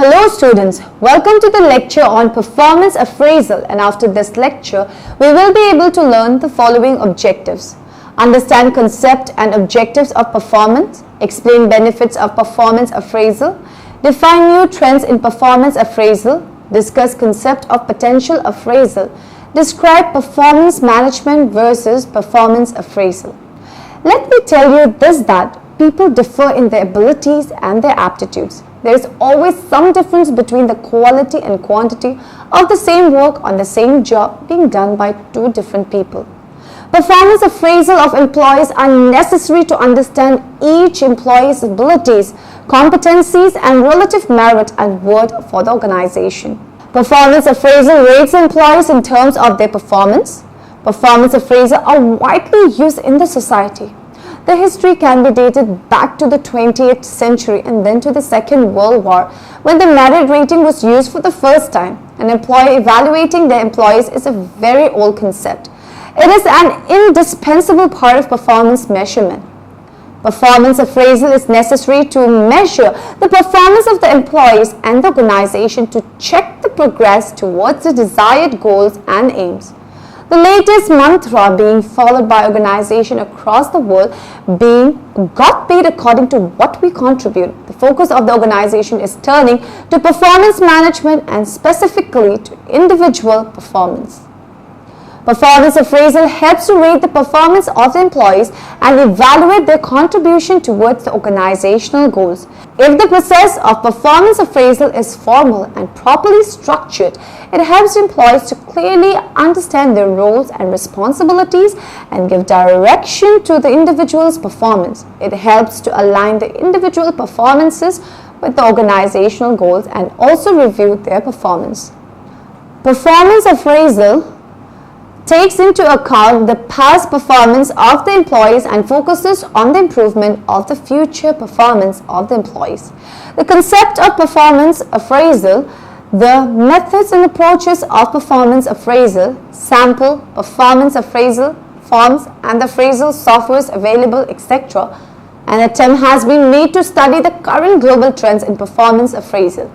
Hello students, welcome to the lecture on performance appraisal, and after this lecture we will be able to learn the following objectives. Understand concept and objectives of performance, explain benefits of performance appraisal, define new trends in performance appraisal, discuss concept of potential appraisal, describe performance management versus performance appraisal. Let me tell you this, that people differ in their abilities and their aptitudes. There is always some difference between the quality and quantity of the same work on the same job being done by two different people. Performance appraisal of employees are necessary to understand each employee's abilities, competencies, and relative merit and worth for the organization. Performance appraisal rates employees in terms of their performance. Performance appraisal are widely used in the society. The history can be dated back to the 20th century and then to the Second World War, when the merit rating was used for the first time. An employer evaluating their employees is a very old concept. It is an indispensable part of performance measurement. Performance appraisal is necessary to measure the performance of the employees and the organization to check the progress towards the desired goals and aims. The latest mantra being followed by organizations across the world being "got paid according to what we contribute." The focus of the organization is turning to performance management and specifically to individual performance. Performance appraisal helps to rate the performance of the employees and evaluate their contribution towards the organizational goals. If the process of performance appraisal is formal and properly structured, it helps employees to clearly understand their roles and responsibilities and give direction to the individual's performance. It helps to align the individual performances with the organizational goals and also review their performance. Performance appraisal takes into account the past performance of the employees and focuses on the improvement of the future performance of the employees. The concept of performance appraisal, the methods and approaches of performance appraisal, sample, performance appraisal, forms and the appraisal softwares available, etc. An attempt has been made to study the current global trends in performance appraisal.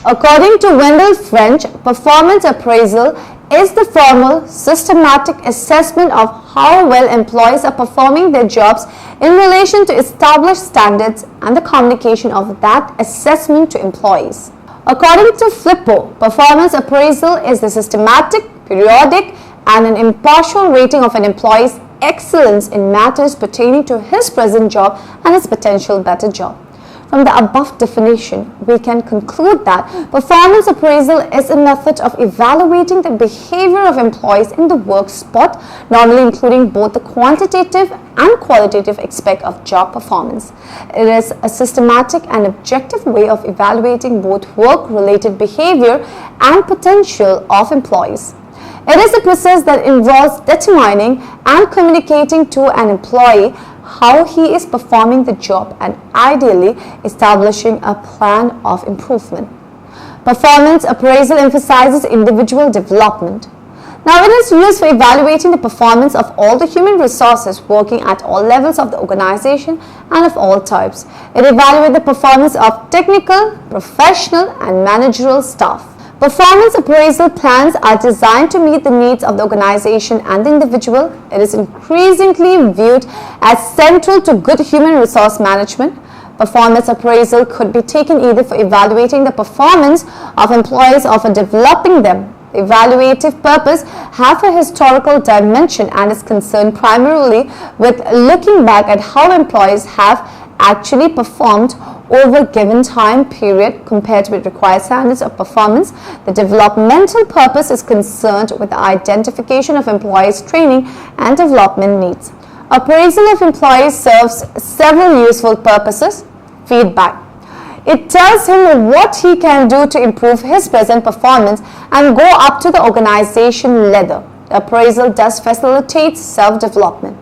According to Wendell French, performance appraisal is the formal, systematic assessment of how well employees are performing their jobs in relation to established standards and the communication of that assessment to employees. According to Flippo, performance appraisal is the systematic, periodic, and an impartial rating of an employee's excellence in matters pertaining to his present job and his potential better job. From the above definition, we can conclude that performance appraisal is a method of evaluating the behavior of employees in the work spot, normally including both the quantitative and qualitative aspect of job performance. It is a systematic and objective way of evaluating both work-related behavior and potential of employees. It is a process that involves determining and communicating to an employee how he is performing the job and ideally establishing a plan of improvement. Performance appraisal emphasizes individual development. Now, it is used for evaluating the performance of all the human resources working at all levels of the organization and of all types. It evaluates the performance of technical, professional, and managerial staff. Performance appraisal plans are designed to meet the needs of the organization and the individual. It is increasingly viewed as central to good human resource management. Performance appraisal could be taken either for evaluating the performance of employees or for developing them. The evaluative purpose has a historical dimension and is concerned primarily with looking back at how employees have actually performed over a given time period compared with required standards of performance. The developmental purpose is concerned with the identification of employees' training and development needs. Appraisal of employees serves several useful purposes. Feedback. It tells him what he can do to improve his present performance and go up to the organization ladder. The appraisal thus facilitates self-development.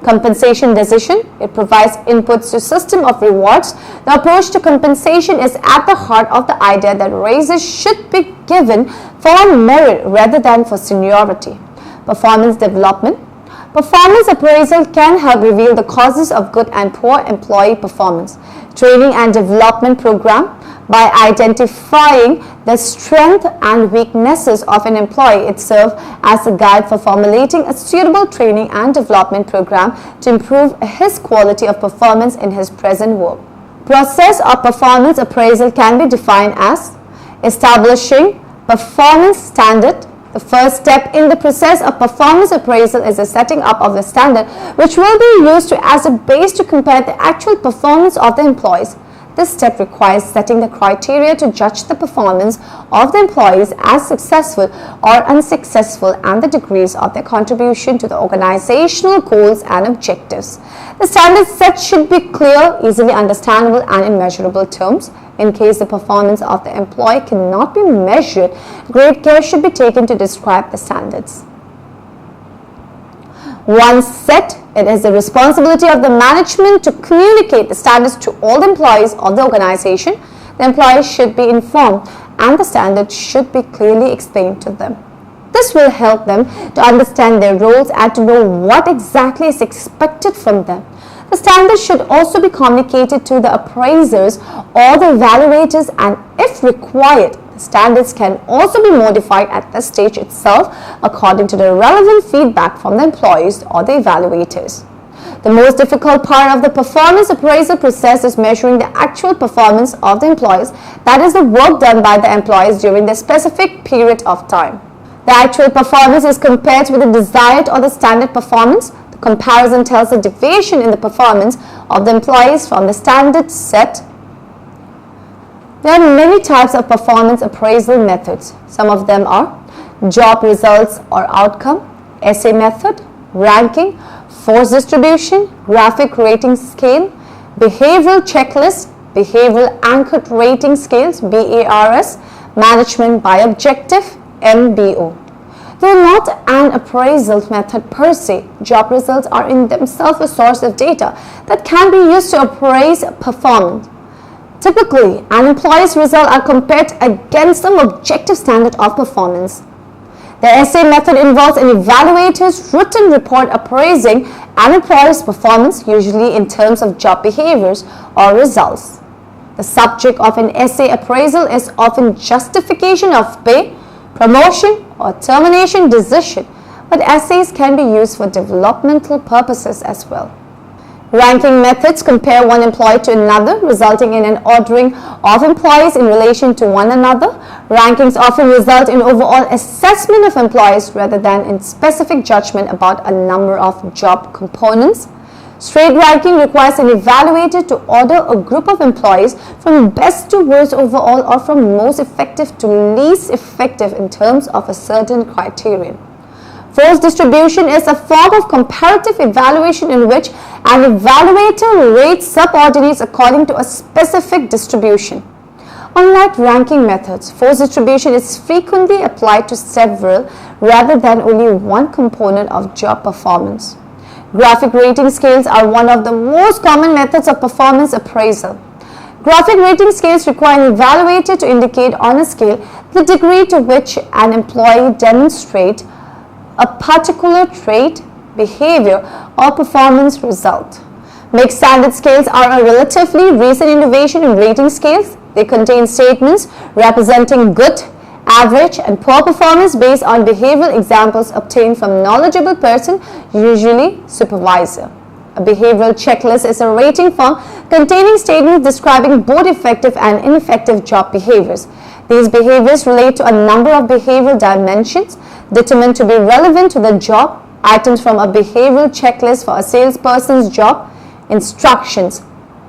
Compensation decision. It provides inputs to system of rewards. The approach to compensation is at the heart of the idea that raises should be given for merit rather than for seniority. Performance development. Performance appraisal can help reveal the causes of good and poor employee performance. Training and development program. By identifying the strengths and weaknesses of an employee, it serves as a guide for formulating a suitable training and development program to improve his quality of performance in his present work. Process of performance appraisal can be defined as establishing performance standard. The first step in the process of performance appraisal is the setting up of the standard, which will be used as a base to compare the actual performance of the employees. This step requires setting the criteria to judge the performance of the employees as successful or unsuccessful and the degrees of their contribution to the organizational goals and objectives. The standards set should be clear, easily understandable, and in measurable terms. In case the performance of the employee cannot be measured, great care should be taken to describe the standards. Once set, it is the responsibility of the management to communicate the standards to all the employees of the organization. The employees should be informed and the standards should be clearly explained to them. This will help them to understand their roles and to know what exactly is expected from them. The standards should also be communicated to the appraisers or the evaluators, and if required, the standards can also be modified at the stage itself according to the relevant feedback from the employees or the evaluators. The most difficult part of the performance appraisal process is measuring the actual performance of the employees, that is the work done by the employees during the specific period of time. The actual performance is compared with the desired or the standard performance. Comparison tells the deviation in the performance of the employees from the standard set. There are many types of performance appraisal methods. Some of them are job results or outcome, essay method, ranking, force distribution, graphic rating scale, behavioral checklist, behavioral anchored rating scales, BARS, management by objective, MBO. They are not an appraisal method per se. Job results are in themselves a source of data that can be used to appraise performance. Typically, an employee's results are compared against some objective standard of performance. The essay method involves an evaluator's written report appraising an employee's performance, usually in terms of job behaviors or results. The subject of an essay appraisal is often justification of pay, promotion, or termination decision, but essays can be used for developmental purposes as well. Ranking methods compare one employee to another, resulting in an ordering of employees in relation to one another. Rankings often result in overall assessment of employees rather than in specific judgment about a number of job components. Straight ranking requires an evaluator to order a group of employees from best to worst overall or from most effective to least effective in terms of a certain criterion. Force distribution is a form of comparative evaluation in which an evaluator rates subordinates according to a specific distribution. Unlike ranking methods, force distribution is frequently applied to several rather than only one component of job performance. Graphic rating scales are one of the most common methods of performance appraisal. Graphic rating scales require an evaluator to indicate on a scale the degree to which an employee demonstrates a particular trait, behavior, or performance result. Mixed standard scales are a relatively recent innovation in rating scales. They contain statements representing good, average, and poor performance based on behavioral examples obtained from knowledgeable person, usually supervisor. A behavioral checklist is a rating form containing statements describing both effective and ineffective job behaviors. These behaviors relate to a number of behavioral dimensions determined to be relevant to the job. Items from a behavioral checklist for a salesperson's job. Instructions.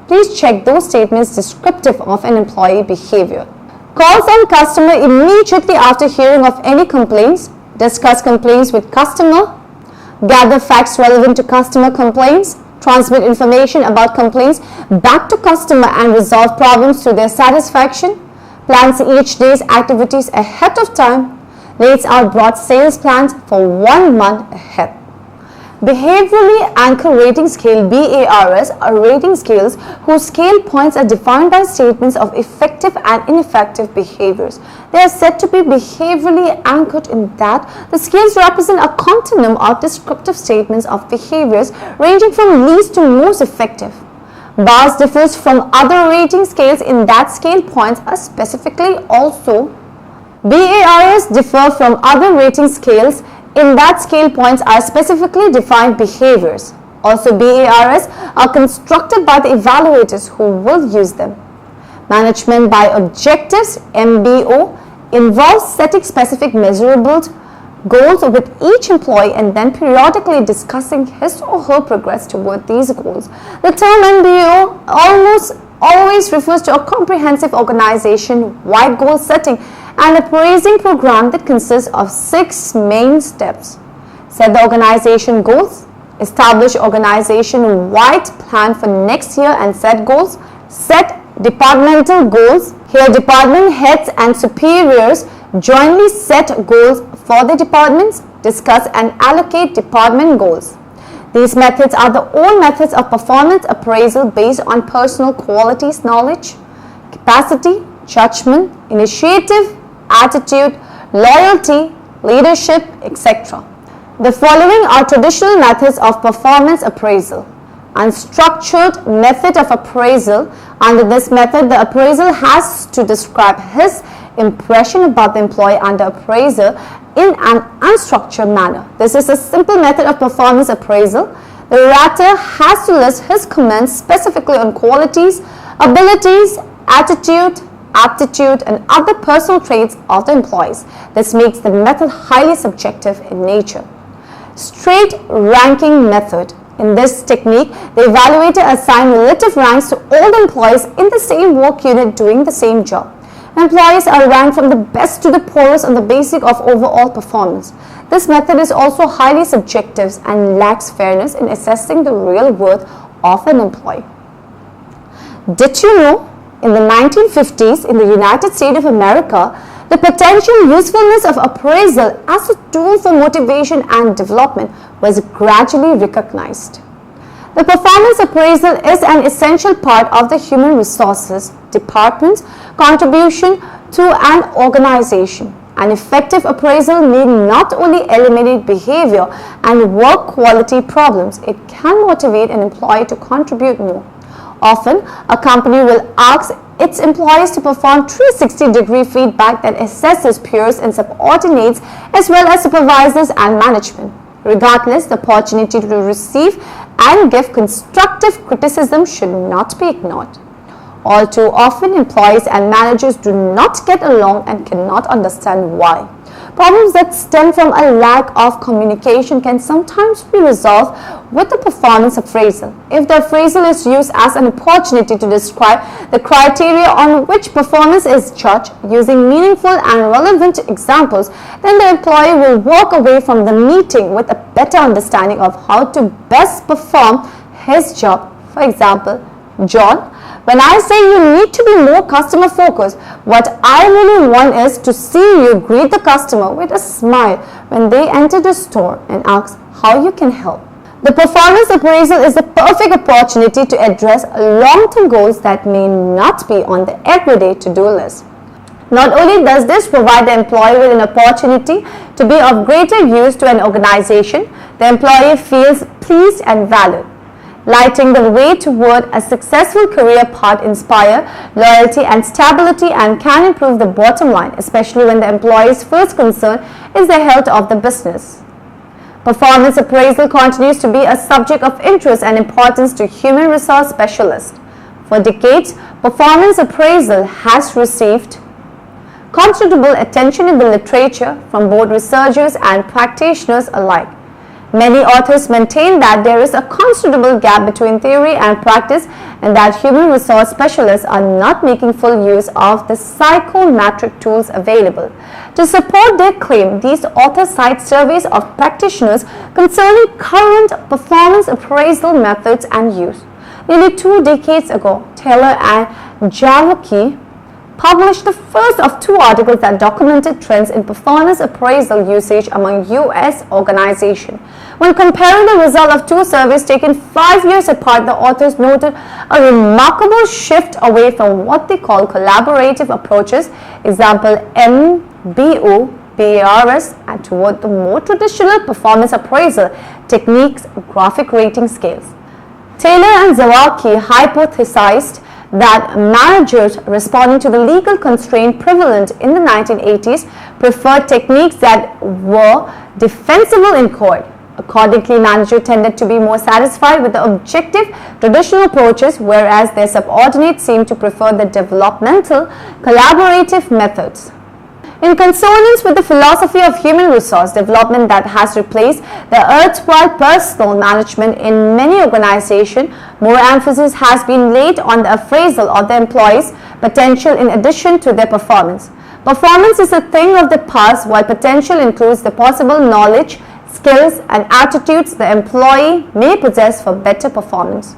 Please check those statements descriptive of an employee behavior. Calls on customer immediately after hearing of any complaints. Discuss complaints with customer. gather facts relevant to customer complaints, transmit information about complaints back to customer and resolve problems to their satisfaction, plans each day's activities ahead of time, lays out broad sales plans for 1 month ahead. Behaviorally Anchored Rating Scale (BARS) are rating scales whose scale points are defined by statements of effective and ineffective behaviors. They are said to be behaviorally anchored in that the scales represent a continuum of descriptive statements of behaviors ranging from least to most effective. BARS differs from other rating scales in that scale points are specifically also. BARS differ from other rating scales in that scale points are specifically defined behaviors. Also, BARS are constructed by the evaluators who will use them. Management by objectives (MBO) involves setting specific measurable goals with each employee and then periodically discussing his or her progress toward these goals. The term MBO almost always refers to a comprehensive organization-wide goal setting and appraising program that consists of 6 main steps. Set the organization goals, establish organization-wide plan for next year and set goals, set departmental goals. Here department heads and superiors jointly set goals for the departments, discuss and allocate department goals. These methods are the old methods of performance appraisal based on personal qualities, knowledge, capacity, judgment, initiative, attitude, loyalty, leadership, etc. The following are traditional methods of performance appraisal. Unstructured method of appraisal. Under this method, the appraiser has to describe his impression about the employee under appraisal in an unstructured manner. This is a simple method of performance appraisal. The orator has to list his comments specifically on qualities, abilities, attitude, aptitude, and other personal traits of the employees. This makes the method highly subjective in nature. Straight ranking method. In this technique, the evaluator assigns relative ranks to all the employees in the same work unit doing the same job. Employees are ranked from the best to the poorest on the basis of overall performance. This method is also highly subjective and lacks fairness in assessing the real worth of an employee. Did you know? In the 1950s, in the United States of America, the potential usefulness of appraisal as a tool for motivation and development was gradually recognized. The performance appraisal is an essential part of the human resources department's contribution to an organization. An effective appraisal need not only eliminate behavior and work quality problems, it can motivate an employee to contribute more. Often, a company will ask its employees to perform 360-degree feedback that assesses peers and subordinates as well as supervisors and management. Regardless, the opportunity to receive and give constructive criticism should not be ignored. All too often, employees and managers do not get along and cannot understand why. Problems that stem from a lack of communication can sometimes be resolved with the performance appraisal. If the appraisal is used as an opportunity to describe the criteria on which performance is judged using meaningful and relevant examples, then the employee will walk away from the meeting with a better understanding of how to best perform his job. For example, John, when I say you need to be more customer focused, what I really want is to see you greet the customer with a smile when they enter the store and ask how you can help. The performance appraisal is the perfect opportunity to address long-term goals that may not be on the everyday to-do list. Not only does this provide the employee with an opportunity to be of greater use to an organization, the employee feels pleased and valued. Lighting the way toward a successful career path inspire loyalty and stability and can improve the bottom line, especially when the employee's first concern is the health of the business. Performance appraisal continues to be a subject of interest and importance to human resource specialists. For decades, performance appraisal has received considerable attention in the literature from both researchers and practitioners alike. Many authors maintain that there is a considerable gap between theory and practice and that human resource specialists are not making full use of the psychometric tools available. To support their claim, these authors cite surveys of practitioners concerning current performance appraisal methods and use. Nearly 2 decades ago, Taylor and Jaworski published the first of 2 articles that documented trends in performance appraisal usage among U.S. organizations. When comparing the result of 2 surveys taken 5 years apart, the authors noted a remarkable shift away from what they call collaborative approaches, example MBO, BARS, and toward the more traditional performance appraisal techniques, graphic rating scales. Taylor and Jaworski hypothesized that managers responding to the legal constraint prevalent in the 1980s preferred techniques that were defensible in court. Accordingly, managers tended to be more satisfied with the objective traditional approaches, whereas their subordinates seemed to prefer the developmental collaborative methods. In consonance with the philosophy of human resource development that has replaced the erstwhile personal management in many organizations, more emphasis has been laid on the appraisal of the employees' potential in addition to their performance. Performance is a thing of the past, while potential includes the possible knowledge, skills, and attitudes the employee may possess for better performance.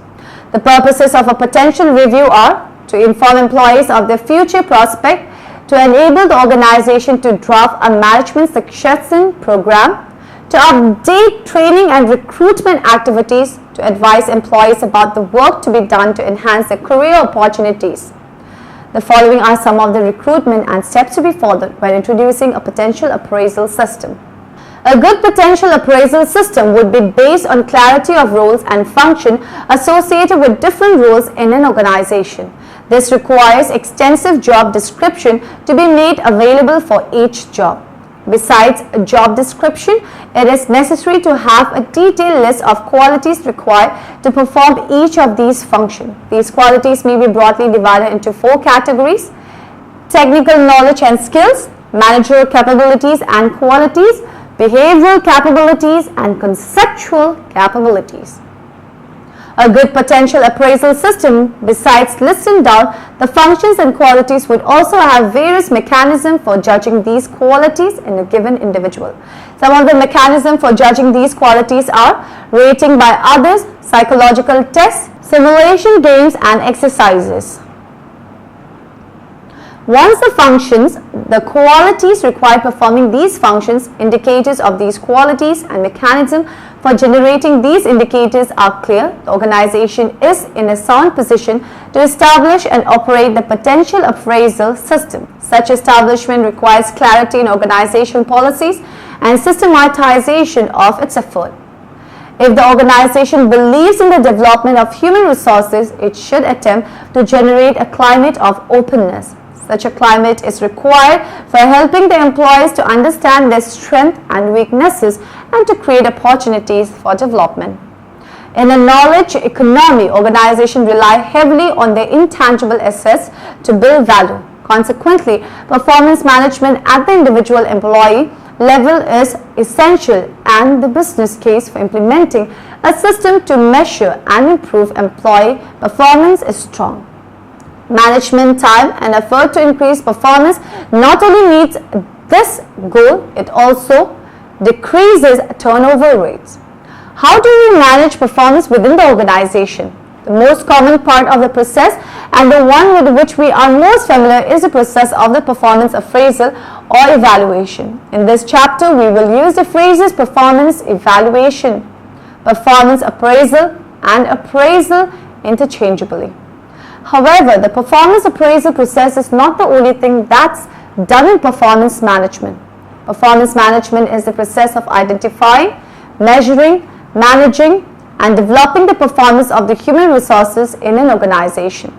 The purposes of a potential review are to inform employees of their future prospect, to enable the organization to draft a management succession program, to update training and recruitment activities, to advise employees about the work to be done to enhance their career opportunities. The following are some of the recruitment and steps to be followed when introducing a potential appraisal system. A good potential appraisal system would be based on clarity of roles and function associated with different roles in an organization. This requires extensive job description to be made available for each job. Besides a job description, it is necessary to have a detailed list of qualities required to perform each of these functions. These qualities may be broadly divided into 4 categories: technical knowledge and skills, managerial capabilities and qualities, behavioral capabilities, and conceptual capabilities. A good potential appraisal system, besides listing down the functions and qualities, would also have various mechanisms for judging these qualities in a given individual. Some of the mechanisms for judging these qualities are rating by others, psychological tests, simulation games, and exercises. Once the functions, the qualities required performing these functions, indicators of these qualities, and mechanism for generating these indicators are clear, the organization is in a sound position to establish and operate the potential appraisal system. Such establishment requires clarity in organizational policies and systematization of its effort. If the organization believes in the development of human resources, it should attempt to generate a climate of openness. Such a climate is required for helping the employees to understand their strengths and weaknesses and to create opportunities for development. In a knowledge economy, organizations rely heavily on their intangible assets to build value. Consequently, performance management at the individual employee level is essential, and the business case for implementing a system to measure and improve employee performance is strong. Management time and effort to increase performance not only meets this goal, it also decreases turnover rates. How do we manage performance within the organization? The most common part of the process and the one with which we are most familiar is the process of the performance appraisal or evaluation. In this chapter, we will use the phrases performance evaluation, performance appraisal, and appraisal interchangeably. However, the performance appraisal process is not the only thing that's done in performance management. Performance management is the process of identifying, measuring, managing, and developing the performance of the human resources in an organization.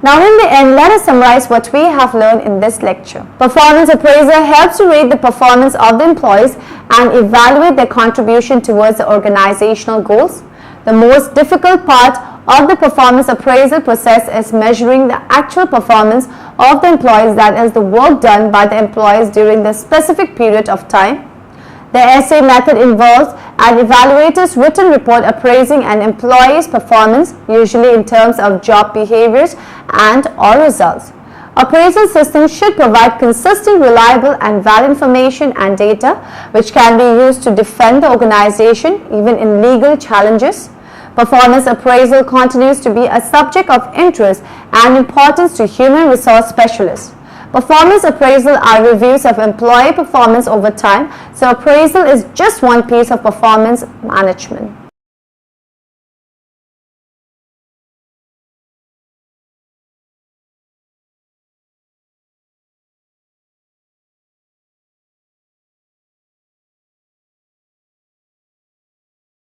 Now in the end, let us summarize what we have learned in this lecture. Performance appraisal helps to rate the performance of the employees and evaluate their contribution towards the organizational goals. The most difficult part of the performance appraisal process is measuring the actual performance of the employees, that is, the work done by the employees during the specific period of time. The essay method involves an evaluator's written report appraising an employee's performance, usually in terms of job behaviors and/or results. Appraisal systems should provide consistent, reliable, and valid information and data which can be used to defend the organization even in legal challenges. Performance appraisal continues to be a subject of interest and importance to human resource specialists. Performance appraisal are reviews of employee performance over time, so appraisal is just one piece of performance management.